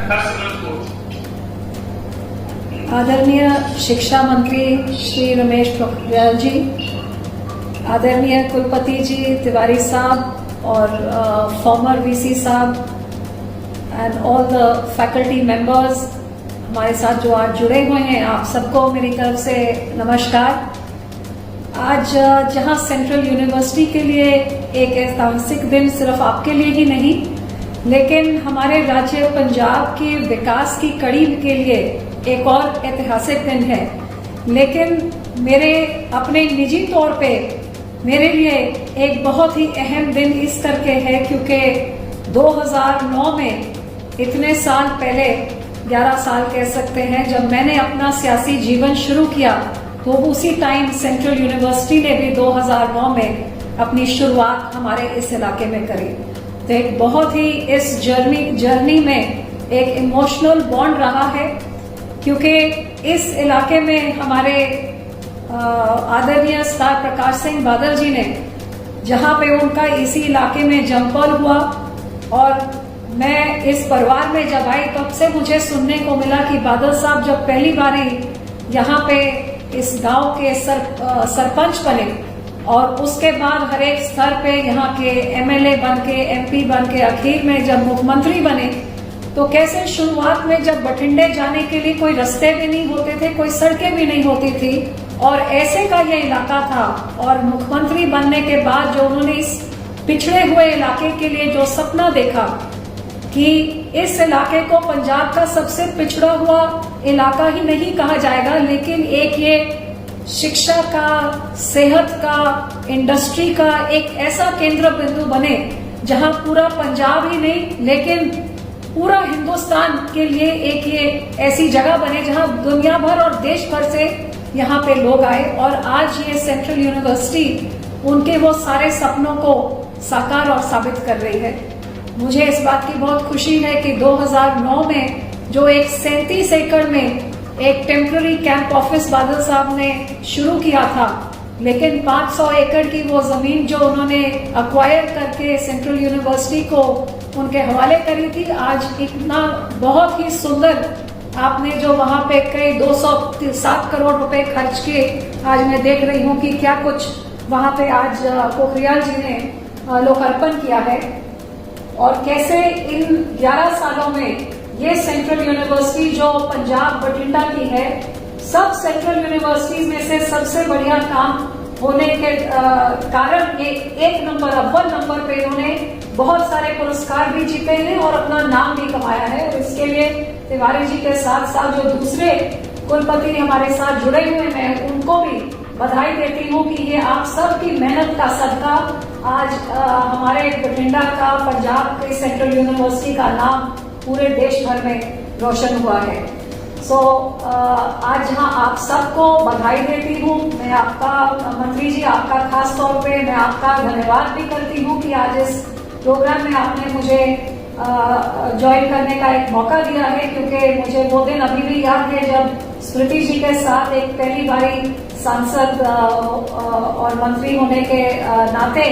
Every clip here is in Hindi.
personal quote. आदरणीय शिक्षा मंत्री श्री रमेश पोखरियाल जी, आदरणीय कुलपति जी तिवारी साहब और फॉर्मर वीसी साहब and all the faculty members हमारे साथ जो आज जुड़े हुए हैं, आप सबको मेरी तरफ से नमस्कार। आज जहां सेंट्रल यूनिवर्सिटी के लिए एक ऐतिहासिक दिन सिर्फ आपके लिए ही नहीं, लेकिन हमारे राज्य पंजाब के विकास की कड़ी के लिए एक और ऐतिहासिक दिन है। लेकिन मेरे अपने निजी तौर पे मेरे लिए एक बहुत ही अहम दिन इस करके है क्योंकि 2009 में इतने साल पहले, 11 साल कह सकते हैं, जब मैंने अपना सियासी जीवन शुरू किया तो उसी टाइम सेंट्रल यूनिवर्सिटी ने भी 2009 में अपनी शुरुआत हमारे इस इलाके में करी। तो एक बहुत ही इस जर्नी में एक इमोशनल बॉन्ड रहा है क्योंकि इस इलाके में हमारे आदरणीय सरदार प्रकाश सिंह बादल जी ने, जहां पे उनका इसी इलाके में जन्मपल हुआ, और मैं इस परिवार में जब आई तब से मुझे सुनने को मिला कि बादल साहब जब पहली बारी यहाँ पे इस गांव के सरपंच बने और उसके बाद हर एक स्तर पे यहाँ के एमएलए बन के, एमपी बन के, आखिर में जब मुख्यमंत्री बने, तो कैसे शुरुआत में जब बठिंडे जाने के लिए कोई रास्ते भी नहीं होते थे, कोई सड़कें भी नहीं होती थी, और ऐसे का ये इलाका था। और मुख्यमंत्री बनने के बाद जो उन्होंने इस पिछड़े हुए इलाके के लिए जो सपना देखा कि इस इलाके को पंजाब का सबसे पिछड़ा हुआ इलाका ही नहीं कहा जाएगा, लेकिन एक ये शिक्षा का, सेहत का, इंडस्ट्री का एक ऐसा केंद्र बिंदु बने जहां पूरा पंजाब ही नहीं लेकिन पूरा हिंदुस्तान के लिए एक ये ऐसी जगह बने जहां दुनिया भर और देश भर से यहाँ पे लोग आए। और आज ये सेंट्रल यूनिवर्सिटी उनके वो सारे सपनों को साकार और साबित कर रही है। मुझे इस बात की बहुत खुशी है कि 2009 में जो एक 37 एकड़ में एक टेम्पररी कैंप ऑफिस बादल साहब ने शुरू किया था, लेकिन 500 एकड़ की वो जमीन जो उन्होंने अक्वायर करके सेंट्रल यूनिवर्सिटी को उनके हवाले करी थी, आज इतना बहुत ही सुंदर आपने जो वहां पे कई 207 करोड़ रुपए खर्च किए, आज मैं देख रही हूँ कि क्या कुछ वहां पे आज पोखरियाल जी ने लोकार्पण किया है। और कैसे इन 11 सालों में ये सेंट्रल यूनिवर्सिटी जो पंजाब बठिंडा की है, सब सेंट्रल यूनिवर्सिटीज में से सबसे बढ़िया काम होने के कारण एक नंबर, अव्वल नंबर पे इन्होंने बहुत सारे पुरस्कार भी जीते हैं और अपना नाम भी कमाया है। और इसके लिए तिवारी जी के साथ साथ जो दूसरे कुलपति हमारे साथ जुड़े हुए हैं, उनको भी बधाई देती हूँ कि ये आप सब की मेहनत का सदका आज हमारे बठिंडा का, पंजाब के सेंट्रल यूनिवर्सिटी का नाम पूरे देश भर में रोशन हुआ है। आज यहाँ आप सबको बधाई देती हूँ। मैं आपका, मंत्री जी, आपका खास तौर पे मैं आपका धन्यवाद भी करती हूँ कि आज इस प्रोग्राम में आपने मुझे ज्वाइन करने का एक मौका दिया है, क्योंकि मुझे वो दिन अभी भी याद है जब स्मृति जी के साथ एक पहली बारी सांसद और मंत्री होने के नाते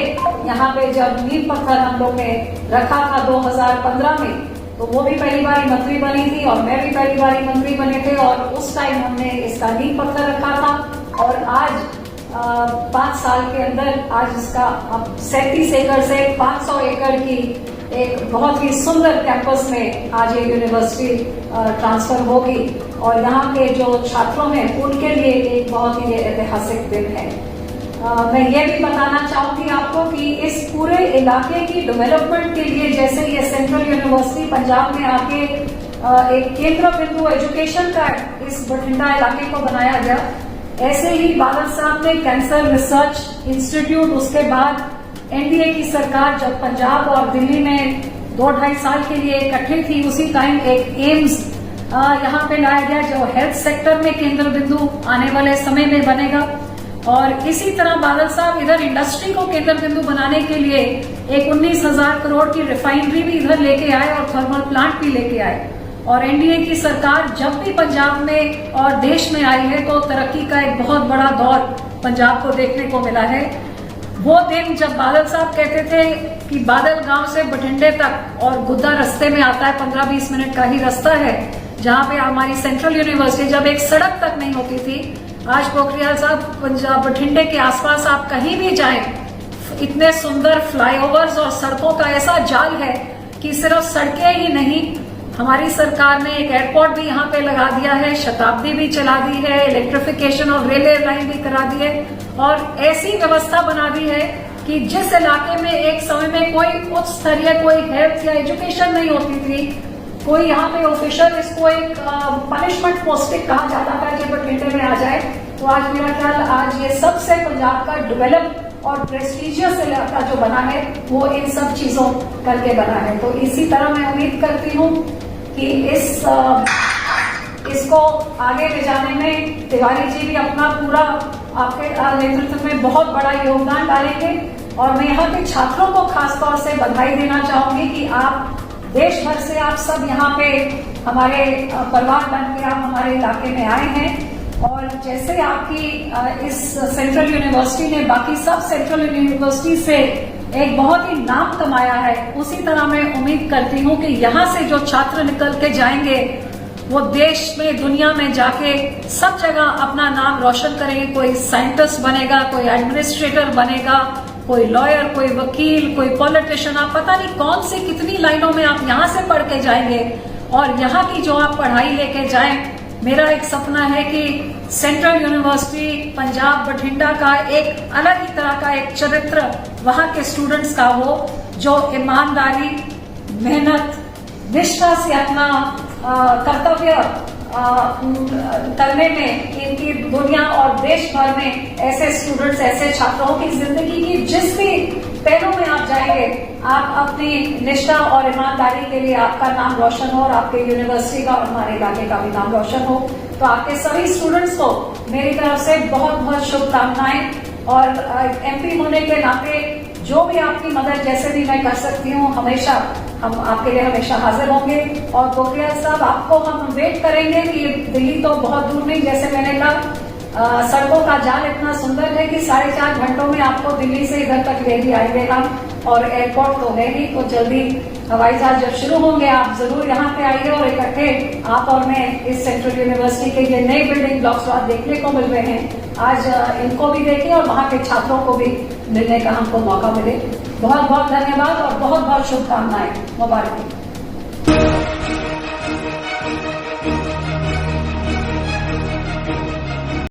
यहाँ पे जब नींव पत्थर हम लोग ने रखा था 2015 में, तो वो भी पहली बारी मंत्री बनी थी और मैं भी पहली बारी मंत्री बने थे, और उस टाइम हमने इसका नींव पत्थर रखा था। और आज 5 साल के अंदर आज इसका 37 एकड़ से 500 एकड़ की एक बहुत ही सुंदर कैंपस में आज ये यूनिवर्सिटी ट्रांसफर होगी, और यहाँ के जो छात्रों हैं उनके लिए एक बहुत ही ऐतिहासिक दिन है। मैं ये भी बताना चाहूंगी आपको कि इस पूरे इलाके की डेवलपमेंट के लिए, जैसे ये सेंट्रल यूनिवर्सिटी पंजाब में आके एक केंद्र बिंदु एजुकेशन का इस बठिंडा इलाके को बनाया गया, ऐसे ही बादल साहब ने कैंसर रिसर्च इंस्टीट्यूट, उसके बाद एनडीए की सरकार जब पंजाब और दिल्ली में 2-2.5 साल के लिए इकट्ठे थी, उसी टाइम एक एम्स यहाँ पे लाया गया जो हेल्थ सेक्टर में केंद्र बिंदु आने वाले समय में बनेगा। और इसी तरह बादल साहब इधर इंडस्ट्री को केंद्र बिंदु बनाने के लिए एक 19,000 करोड़ की रिफाइनरी भी इधर लेके आए और थर्मल प्लांट भी लेके आए। और एनडीए की सरकार जब भी पंजाब में और देश में आई है तो तरक्की का एक बहुत बड़ा दौर पंजाब को देखने को मिला है। वो दिन जब बादल साहब कहते थे कि बादल गांव से बठिंडे तक और गुद्दा रास्ते में आता है, 15-20 मिनट का ही रास्ता है, जहां पे हमारी सेंट्रल यूनिवर्सिटी, जब एक सड़क तक नहीं होती थी। आज पोखरियाल साहब पंजाब बठिंडे के आसपास आप कहीं भी जाएं, इतने सुंदर फ्लाईओवर्स और सड़कों का ऐसा जाल है कि सिर्फ सड़कें ही नहीं, हमारी सरकार ने एक एयरपोर्ट भी यहाँ पे लगा दिया है, शताब्दी भी चला दी है, इलेक्ट्रिफिकेशन और रेलवे लाइन भी करा दी है, और ऐसी व्यवस्था बना दी है कि जिस इलाके में एक समय में कोई उच्च स्तरीय कोई हेल्थ या एजुकेशन नहीं होती थी, कोई यहाँ पे ऑफिशियल, इसको एक पनिशमेंट पोस्टिंग कहा जाता था कि बठिंडे में आ जाए, तो आज मेरा ख्याल आज ये सबसे पंजाब का डेवलप और प्रेस्टिजियस इलाका जो बना है वो इन सब चीजों करके बना है। तो इसी तरह मैं उम्मीद करती हूँ कि इसको आगे ले जाने में तिवारी जी भी अपना पूरा आपके नेतृत्व में बहुत बड़ा योगदान डालेंगे, और मैं यहाँ के छात्रों को खासतौर से बधाई देना चाहूंगी कि आप देश भर से आप सब यहाँ पे हमारे परिवार बन के आप हमारे इलाके में आए हैं, और जैसे आपकी इस सेंट्रल यूनिवर्सिटी ने बाकी सब सेंट्रल यूनिवर्सिटी से एक बहुत ही नाम कमाया है, उसी तरह मैं उम्मीद करती हूँ कि यहाँ से जो छात्र निकल के जाएंगे वो देश में, दुनिया में जाके सब जगह अपना नाम रोशन करेंगे। कोई साइंटिस्ट बनेगा, कोई एडमिनिस्ट्रेटर बनेगा, कोई लॉयर, कोई वकील, कोई पॉलिटिशियन, आप पता नहीं कौन सी कितनी लाइनों में आप यहाँ से पढ़ के जाएंगे, और यहाँ की जो आप पढ़ाई लेके जाएं, मेरा एक सपना है कि सेंट्रल यूनिवर्सिटी पंजाब बठिंडा का एक अलग ही तरह का एक चरित्र वहां के स्टूडेंट्स का हो, जो ईमानदारी, मेहनत, निष्ठा से अपना कर्तव्य करने में इनकी दुनिया और देश भर में ऐसे स्टूडेंट्स, ऐसे छात्रों की जिंदगी की जिस भी पहलू में आप जाएंगे, आप अपनी निष्ठा और ईमानदारी के लिए आपका नाम रोशन हो, और आपके यूनिवर्सिटी का और हमारे इलाके का भी नाम रोशन हो। तो आपके सभी स्टूडेंट्स को मेरी तरफ से बहुत बहुत शुभकामनाएं, और एमपी होने के नाते जो भी आपकी मदद जैसे भी मैं कर सकती हूँ, हमेशा हम आपके लिए हमेशा हाजिर होंगे। और पोखरियाल साहब, आपको हम वेट करेंगे कि दिल्ली तो बहुत दूर नहीं, जैसे मैंने कहा सड़कों का जाल इतना सुंदर है कि 4.5 घंटों में आपको दिल्ली से इधर तक ले भी आएंगे हम, और एयरपोर्ट तो है ही, तो जल्दी हवाई जहाज जब शुरू होंगे आप जरूर यहाँ पे आइए, और इकट्ठे आप और मैं इस सेंट्रल यूनिवर्सिटी के ये नए बिल्डिंग ब्लॉक्स आज देखने को मिल रहे हैं, आज इनको भी देखिए और वहाँ के छात्रों को भी मिलने का हमको मौका मिले। बहुत बहुत धन्यवाद और बहुत बहुत शुभकामनाएं, मुबारक।